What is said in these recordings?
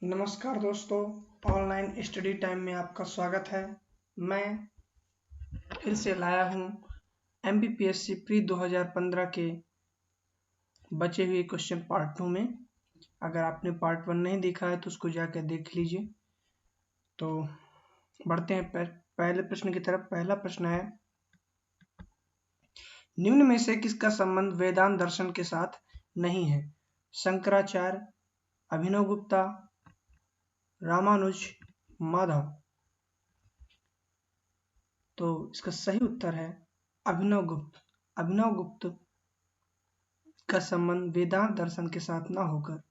नमस्कार दोस्तों, online study time में आपका स्वागत है। मैं फिर से लाया हूँ MPPSC प्री 2015 के बचे हुए क्वेश्चन पार्ट 2 में। अगर आपने पार्ट 1 नहीं देखा है तो उसको जाकर देख लीजिए। तो बढ़ते हैं पहले प्रश्न की तरफ। पहला प्रश्न है, निम्न में से किसका संबंध वेदांत दर्शन के साथ नहीं है? शंकराचार्य, अभिनव गुप्ता, रामानुज, माधव। तो इसका सही उत्तर है अभिनव गुप्त। अभिनव गुप्त का संबंध वेदांत दर्शन के साथ न होकर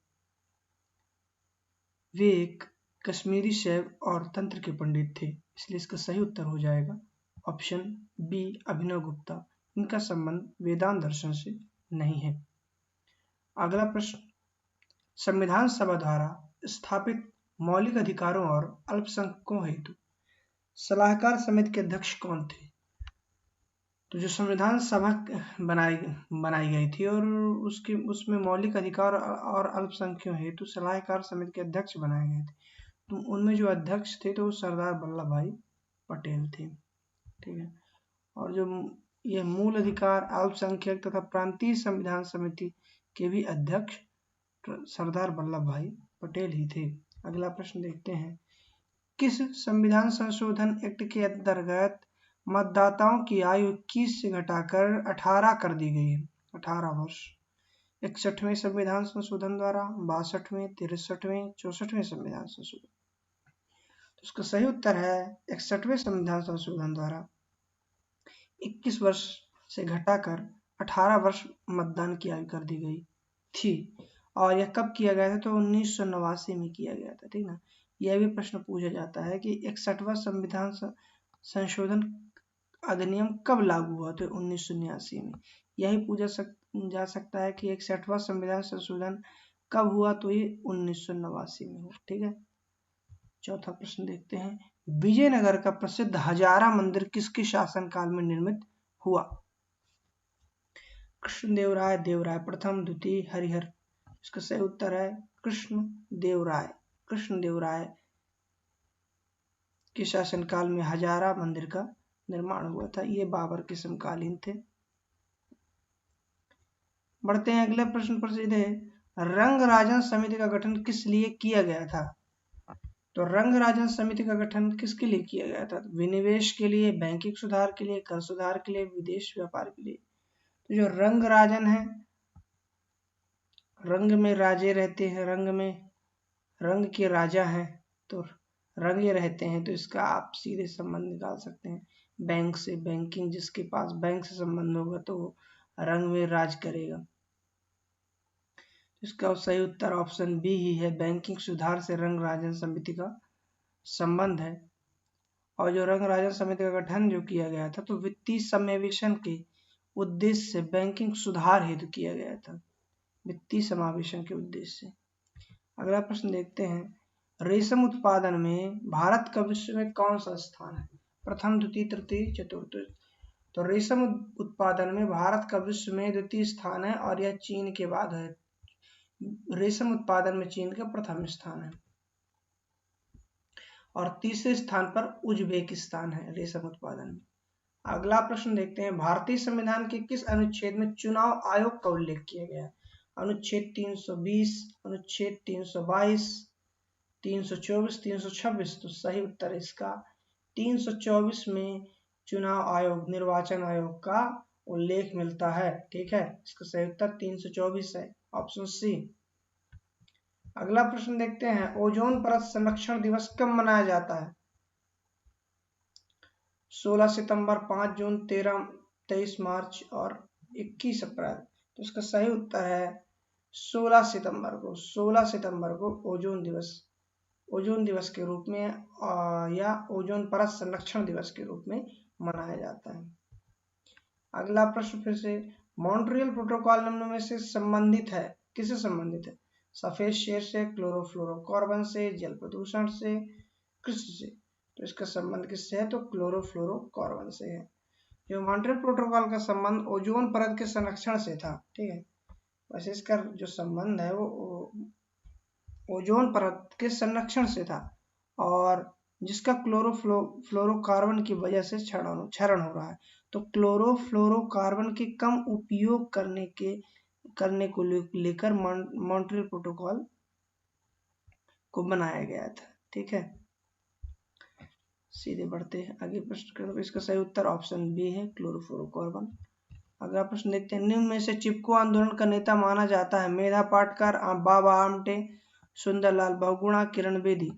वे एक कश्मीरी शैव और तंत्र के पंडित थे, इसलिए इसका सही उत्तर हो जाएगा ऑप्शन बी अभिनव गुप्ता। इनका संबंध वेदांत दर्शन से नहीं है। अगला प्रश्न, संविधान सभा द्वारा स्थापित मौलिक अधिकारों और अल्पसंख्यकों हेतु सलाहकार समिति के अध्यक्ष कौन थे? तो जो संविधान सभा बनाई गई थी और उसमें मौलिक अधिकार और अल्पसंख्यकों हेतु सलाहकार समिति के अध्यक्ष बनाए गए थे। तो उनमें जो अध्यक्ष थे तो वो सरदार वल्लभ भाई पटेल थे। ठीक है। और जो यह मूल अधिकार, अल्पसंख्यक तथा प्रांतीय संविधान समिति के भी अध्यक्ष सरदार वल्लभ भाई पटेल ही थे। अगला प्रश्न देखते हैं, किस संविधान संशोधन एक्ट के अंतर्गत मतदाताओं की आयु 21 से घटाकर 18 कर दी गई है? 18 वर्ष। 61वें संविधान संशोधन द्वारा, 62वें, 63वें, 64वें संविधान संशोधन। तो इसका सही उत्तर है 61वें संविधान संशोधन द्वारा 21 वर्ष से घटाकर 18 वर्ष मतदान की आयु कर दी गई थी। और यह कब किया गया था? तो 1989 में किया गया था। ठीक ना। यह भी प्रश्न पूछा जाता है कि 61वां संविधान संशोधन अधिनियम कब लागू हुआ? तो 1989 में। यही पूछा जा सकता है कि 61वां संविधान संशोधन कब हुआ? तो ये 1989 में हुआ। ठीक है। चौथा प्रश्न देखते हैं, विजयनगर का प्रसिद्ध हजारा मंदिर किसके शासनकाल में निर्मित हुआ? कृष्णदेवराय, देवराय प्रथम, द्वितीय, हरिहर। इसका सही उत्तर है कृष्णदेवराय। कृष्णदेवराय के शासनकाल में हजारा मंदिर का निर्माण हुआ था। ये बाबर के समकालीन थे। बढ़ते हैं अगले प्रश्न पर सीधे। रंगराजन समिति का गठन किस लिए किया गया था? तो रंगराजन समिति का गठन किसके लिए किया गया था? विनिवेश के लिए, बैंकिंग सुधार के लिए, कर सुधार के लिए, विदेश व्यापार के लिए। तो जो रंगराजन है, रंग में राजे रहते हैं, रंग के राजा हैं, तो रंगे रहते हैं, तो इसका आप सीधे संबंध निकाल सकते हैं बैंक से। बैंकिंग, जिसके पास बैंक से संबंध होगा तो वो रंग में राज करेगा। इसका सही उत्तर ऑप्शन बी ही है, बैंकिंग सुधार से रंगराजन समिति का संबंध है। और जो रंगराजन समिति का गठन जो किया गया था तो वित्तीय समावेशन के उद्देश्य से बैंकिंग सुधार हेतु किया गया था, वित्तीय समावेशन के उद्देश्य से। अगला प्रश्न देखते हैं, रेशम उत्पादन में भारत का विश्व में कौन सा स्थान है? प्रथम, द्वितीय, तृतीय, चतुर्थ। तो रेशम उत्पादन में भारत का विश्व में द्वितीय स्थान है और यह चीन के बाद है। रेशम उत्पादन में चीन का प्रथम स्थान है और तीसरे स्थान पर उज्बेकिस्तान है रेशम उत्पादन में। अगला प्रश्न देखते हैं, भारतीय संविधान के किस अनुच्छेद में चुनाव आयोग का उल्लेख किया गया है? अनुच्छेद 320, अनुच्छेद 322, 324, 326। तो सही उत्तर है इसका 324 में चुनाव आयोग, निर्वाचन आयोग का उल्लेख मिलता है। ठीक है। इसका सही उत्तर 324 है, ऑप्शन सी। अगला प्रश्न देखते हैं, ओजोन परत संरक्षण दिवस कब मनाया जाता है? 16 सितंबर, 5 जून, 13, 23 मार्च और 21 अप्रैल। तो इसका सही उत्तर है 16 सितंबर को। 16 सितंबर को ओजोन दिवस के रूप में या ओजोन परत संरक्षण दिवस के रूप में मनाया जाता है। अगला प्रश्न फिर से, मॉन्ट्रियल प्रोटोकॉल निम्न में से संबंधित है? किससे संबंधित है? सफेद शेर से, क्लोरोफ्लोरोकार्बन से, जल प्रदूषण से, कृषि से। तो इसका संबंध किससे है? तो क्लोरोफ्लोरोकार्बन से है। जो मॉन्ट्रियल प्रोटोकॉल का संबंध ओजोन परत के संरक्षण से था। ठीक है। वैसे इसका जो संबंध है वो ओजोन परत के संरक्षण से था और जिसका क्लोरोफ्लोरोकार्बन की वजह से क्षरण हो रहा है। तो क्लोरोफ्लोरोकार्बन के कम उपयोग करने को लेकर मॉन्ट्रियल प्रोटोकॉल को बनाया गया था। ठीक है, सीधे बढ़ते हैं आगे प्रश्न। इसका सही उत्तर ऑप्शन बी है, क्लोरोफ्लोरोकार्बन। अगला प्रश्न देखते हैं, निम्न में से चिपको आंदोलन का नेता माना जाता है? मेधा पाटकर, बाबा आमटे, सुंदरलाल बहुगुणा, किरण बेदी।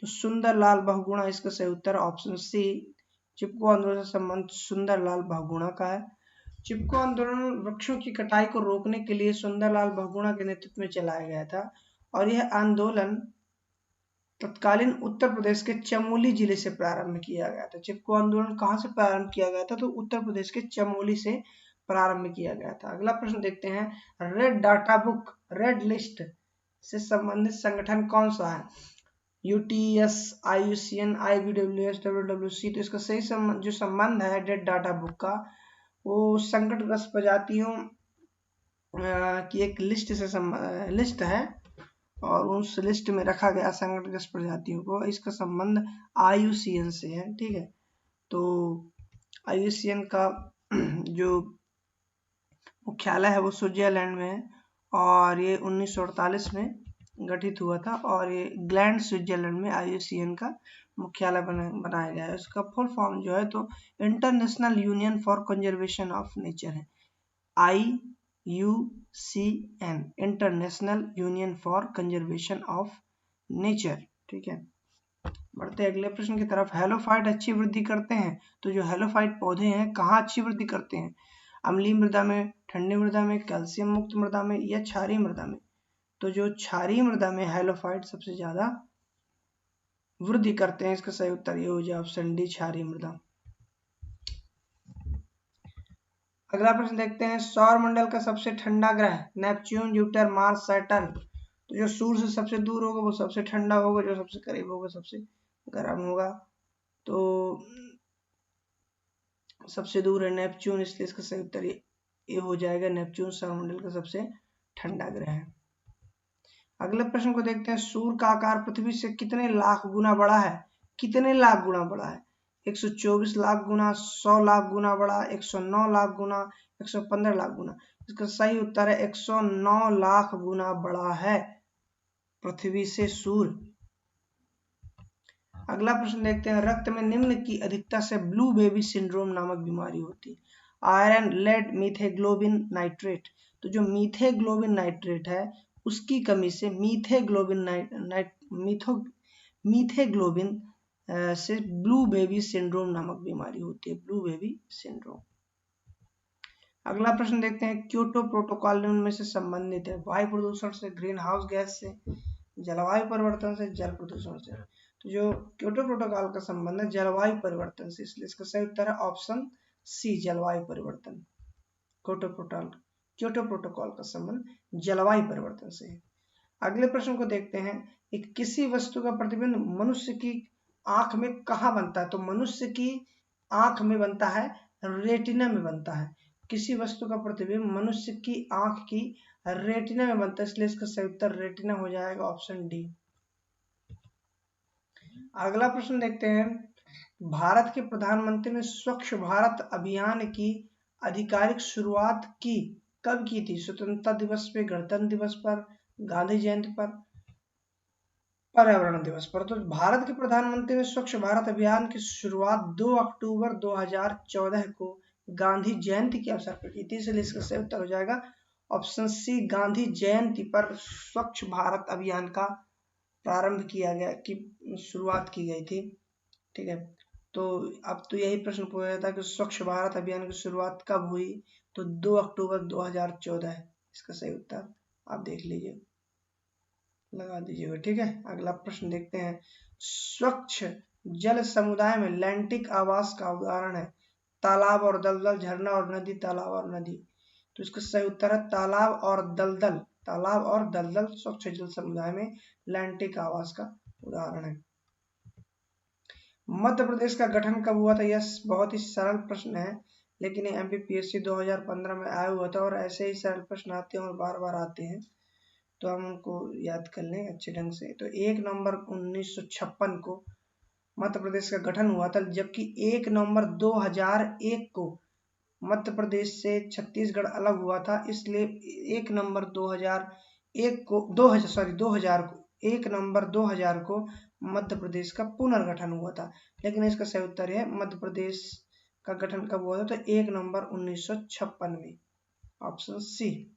तो सुंदरलाल बहुगुणा इसका सही उत्तर ऑप्शन सी, चिपको आंदोलन से संबंध सुंदरलाल बहुगुणा का है। चिपको आंदोलन वृक्षों की कटाई को रोकने के लिए सुंदरलाल बहुगुणा के नेतृत्व में चलाया गया था और यह आंदोलन तत्कालीन उत्तर प्रदेश के चमोली जिले से प्रारंभ किया गया था। चिपको आंदोलन कहाँ से प्रारंभ किया गया था? तो उत्तर प्रदेश के चमोली से प्रारंभ किया गया था। अगला प्रश्न देखते हैं, red data book, red list से संबंधित संगठन कौन सा है? UTS, IUCN, IBWS, WWC। तो इसका सही जो संबंध है रेड डाटा बुक का, वो संकटग्रस्त प्रजातियों की एक लिस्ट है और उस लिस्ट में रखा गया संकटग्रस्त प्रजातियों को। इसका संबंध IUCN से है। ठीक है, तो IUCN का जो मुख्यालय है वो स्विट्जरलैंड में है और ये 1948 में गठित हुआ था और ये ग्लैंड स्विट्जरलैंड में IUCN का मुख्यालय बनाया गया है। इसका फुल फॉर्म जो है तो international union for conservation of nature है, IUCN, international union for conservation of nature. ठीक है, बढ़ते अगले प्रश्न की तरफ। हेलोफाइट अच्छी वृद्धि करते हैं, तो जो हेलोफाइट पौधे हैं कहाँ अच्छी वृद्धि करते हैं? अम्लीय मृदा में, ठंडी मृदा में, कैल्शियम मुक्त मृदा में या क्षारीय मृदा में? तो जो क्षारीय मृदा में हेलोफाइट सबसे ज्यादा वृद्धि करते हैं। इसका सही उत्तर ये हो जाए ऑप्शन डी, क्षारीय मृदा। अगला प्रश्न देखते हैं, सौर मंडल का सबसे ठंडा ग्रह? Neptune, Jupiter, Mars, Saturn. तो जो सूर्य से सबसे दूर होगा वो सबसे ठंडा होगा, जो सबसे करीब होगा सबसे गर्म होगा। तो सबसे दूर है नेपच्यून, इसलिए इसका सही उत्तर ये हो जाएगा, नेपच्यून सौरमंडल का सबसे ठंडा ग्रह है। अगले प्रश्न को देखते हैं, सूर्य का आकार पृथ्वी से कितने लाख गुना बड़ा है? कितने लाख गुना बड़ा है? 124 लाख गुना, 100 लाख गुना बड़ा, 109 लाख गुना, 115 लाख गुना। इसका सही उत्तर है 109 लाख गुना बड़ा है पृथ्वी से सूर्य। अगला प्रश्न देखते हैं, रक्त में निम्न की अधिकता से ब्लू बेबी सिंड्रोम नामक बीमारी होती है? Iron, lead, methaemoglobin nitrate. तो जो मीथेग्लोबिन नाइट्रेट है उसकी कमी से मीथेग्लोबिन से ब्लू बेबी सिंड्रोम नामक बीमारी होती है, ब्लू बेबी सिंड्रोम। अगला प्रश्न देखते हैं, क्योटो प्रोटोकॉल निम्न में से संबंधित है? वायु प्रदूषण से, ग्रीन हाउस गैस से, जलवायु परिवर्तन से, जल प्रदूषण से। तो जो क्योटो प्रोटोकॉल का संबंध है जलवायु परिवर्तन से, इसलिए इसका सही उत्तर है ऑप्शन सी, जलवायु परिवर्तन। क्योटो प्रोटोकॉल का संबंध जलवायु परिवर्तन से है। अगले प्रश्न को देखते हैं, एक किसी वस्तु का प्रतिबिंब मनुष्य की आंख में कहाँ बनता है? तो मनुष्य की आंख में बनता है, रेटिना में बनता है। किसी वस्तु का प्रतिबिंब मनुष्य की आंख की रेटिना में बनता है, इसलिए इसका सही उत्तर रेटिना हो जाएगा, ऑप्शन डी। अगला प्रश्न देखते हैं, भारत के प्रधानमंत्री ने स्वच्छ भारत अभियान की आधिकारिक शुरुआत कब की थी? स्वतंत्रता दिवस पे, गणतंत्र दिवस पर, गांधी जयंती पर, पर्यावरण दिवस पर। तो भारत के प्रधानमंत्री ने स्वच्छ भारत अभियान की शुरुआत 2 अक्टूबर 2014 को गांधी जयंती के अवसर पर की थी, इसलिए इसका सही उत्तर हो जाएगा ऑप्शन सी, गांधी जयंती पर स्वच्छ भारत अभियान का प्रारंभ किया गया, की शुरुआत की गई थी। ठीक है, तो अब तो यही प्रश्न पूछा था कि स्वच्छ भारत अभियान की शुरुआत कब हुई? तो 2 अक्टूबर 2014 है इसका सही उत्तर, आप देख लीजिए, लगा दीजिएगा। ठीक है, अगला प्रश्न देखते हैं, स्वच्छ जल समुदाय में लैंटिक आवास का उदाहरण है? तालाब और दलदल, झरना और नदी, तालाब और नदी। तो इसका सही उत्तर है तालाब और दलदल। तालाब और दलदल स्वच्छ जल समुदाय में लैंटिक आवास का उदाहरण है। मध्य प्रदेश का गठन कब हुआ था? यह बहुत ही सरल प्रश्न है, लेकिन ये MPPSC 2015 में आया हुआ था और ऐसे ही सरल प्रश्न आते हैं और बार बार आते हैं। तो हम उनको याद कर लें अच्छे ढंग से। तो 1 नवंबर 1956 को मध्य प्रदेश का गठन हुआ था, जबकि 1 नवंबर 2001 को मध्य प्रदेश से छत्तीसगढ़ अलग हुआ था। इसलिए 1 नवंबर 2001 को 2000 को 1 नवंबर 2000 को मध्य प्रदेश का पुनर्गठन हुआ था। लेकिन इसका सही उत्तर है मध्य प्रदेश का गठन कब हुआ था, तो 1 नवंबर 1956 में, ऑप्शन सी।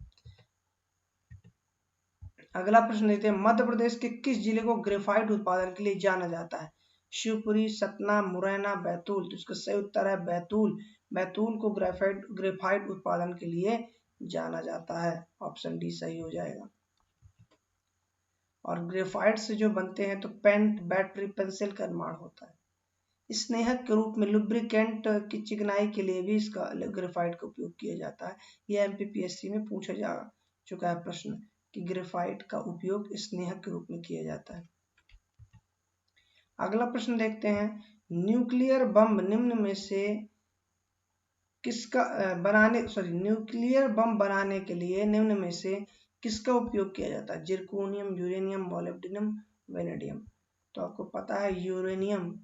अगला प्रश्न देखते हैं, मध्य प्रदेश के किस जिले को ग्रेफाइट उत्पादन के लिए जाना जाता है? शिवपुरी, सतना, मुरैना, बैतूल। तो इसका सही उत्तर है बैतूल। बैतूल को ग्रेफाइट उत्पादन के लिए जाना जाता है, ऑप्शन डी सही हो जाएगा। और ग्रेफाइट से जो बनते हैं तो पेंट, बैटरी, पेंसिल का निर्माण होता है। स्नेहक के रूप में लुब्रिकेंट की चिकनाई के लिए भी इसका ग्रेफाइट का उपयोग किया जाता है। यह एमपीपीएससी में पूछा जा चुका है प्रश्न कि ग्रेफाइट का उपयोग स्नेहक के रूप में किया जाता है। अगला प्रश्न देखते हैं, न्यूक्लियर बम निम्न में से किसका न्यूक्लियर बम बनाने के लिए निम्न में से किसका उपयोग किया जाता है? जिर्कोनियम, यूरेनियम, मोलिब्डेनम, वेनेडियम। तो आपको पता है यूरेनियम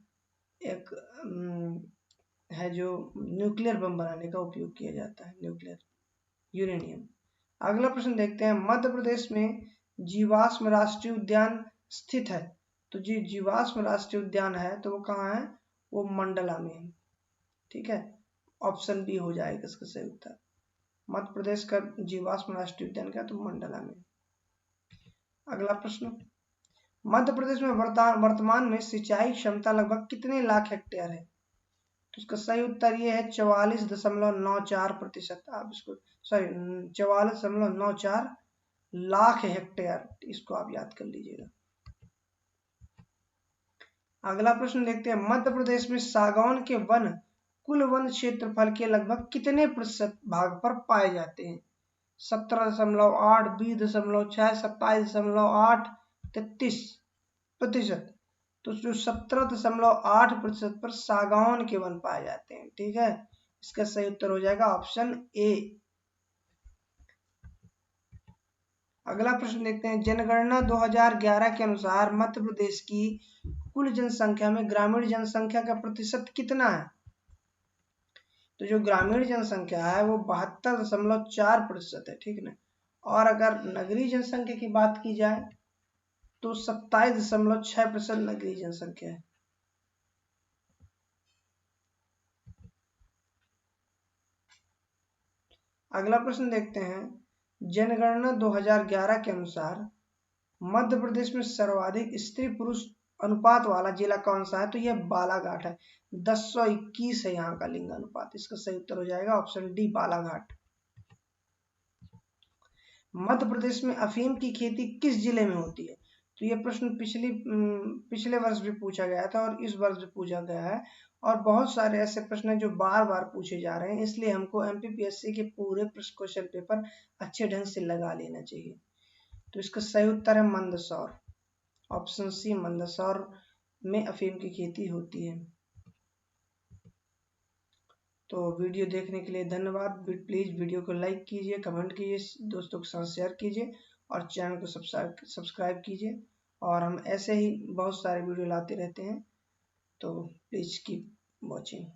एक है जो न्यूक्लियर बम बनाने का उपयोग किया जाता है, न्यूक्लियर यूरेनियम। अगला प्रश्न देखते हैं, मध्य प्रदेश में जीवाश्म राष्ट्रीय उद्यान स्थित है। तो जी जीवाश्म राष्ट्रीय उद्यान है तो वो कहाँ है? वो मंडला में है। ठीक है, ऑप्शन बी हो जाएगा इसका सही उत्तर। मध्य प्रदेश का जीवाश्म राष्ट्रीय उद्यान क्या, तो मंडला में। अगला प्रश्न, मध्य प्रदेश में वर्तमान में सिंचाई क्षमता लगभग कितने लाख हेक्टेयर है? तो इसका सही उत्तर ये है 44.94%। आप इसको 44.94 लाख हेक्टेयर, इसको आप याद कर लीजिएगा। अगला प्रश्न देखते हैं, मध्य प्रदेश में सागौन के वन कुल वन क्षेत्रफल के लगभग कितने प्रतिशत भाग पर पाए जाते हैं? 17.8, 20.6, 27.8, 33%। तो जो 17.8% पर सागौन के वन पाए जाते हैं। ठीक है, इसका सही उत्तर हो जाएगा ऑप्शन ए। अगला प्रश्न देखते हैं, जनगणना 2011 के अनुसार मध्य प्रदेश की कुल जनसंख्या में ग्रामीण जनसंख्या का प्रतिशत कितना है? तो जो ग्रामीण जनसंख्या है वो 72.4% है। ठीक है, और अगर नगरीय जनसंख्या की बात की जाए तो 27.6% नगरीय जनसंख्या है। अगला प्रश्न देखते हैं, जनगणना 2011 के अनुसार मध्य प्रदेश में सर्वाधिक स्त्री पुरुष अनुपात वाला जिला कौन सा है? तो यह बालाघाट है। 10:21 है यहाँ का लिंग अनुपात। इसका सही उत्तर हो जाएगा ऑप्शन डी बालाघाट। मध्य प्रदेश में अफीम की खेती किस जिले में होती है? तो यह प्रश्न पिछले वर्ष भी पूछा गया था और इस वर्ष भी पूछा गया है, और बहुत सारे ऐसे प्रश्न हैं जो बार बार पूछे जा रहे हैं, इसलिए हमको एमपीपीएससी के पूरे क्वेश्चन पेपर अच्छे ढंग से लगा लेना चाहिए। तो इसका सही उत्तर है मंदसौर, ऑप्शन सी मंदसौर में अफीम की खेती होती है। तो वीडियो देखने के लिए धन्यवाद। प्लीज़ वीडियो को लाइक कीजिए, कमेंट कीजिए, दोस्तों के साथ शेयर कीजिए और चैनल को सब्सक्राइब कीजिए। और हम ऐसे ही बहुत सारे वीडियो लाते रहते हैं, तो प्लीज़ कीप वॉचिंग।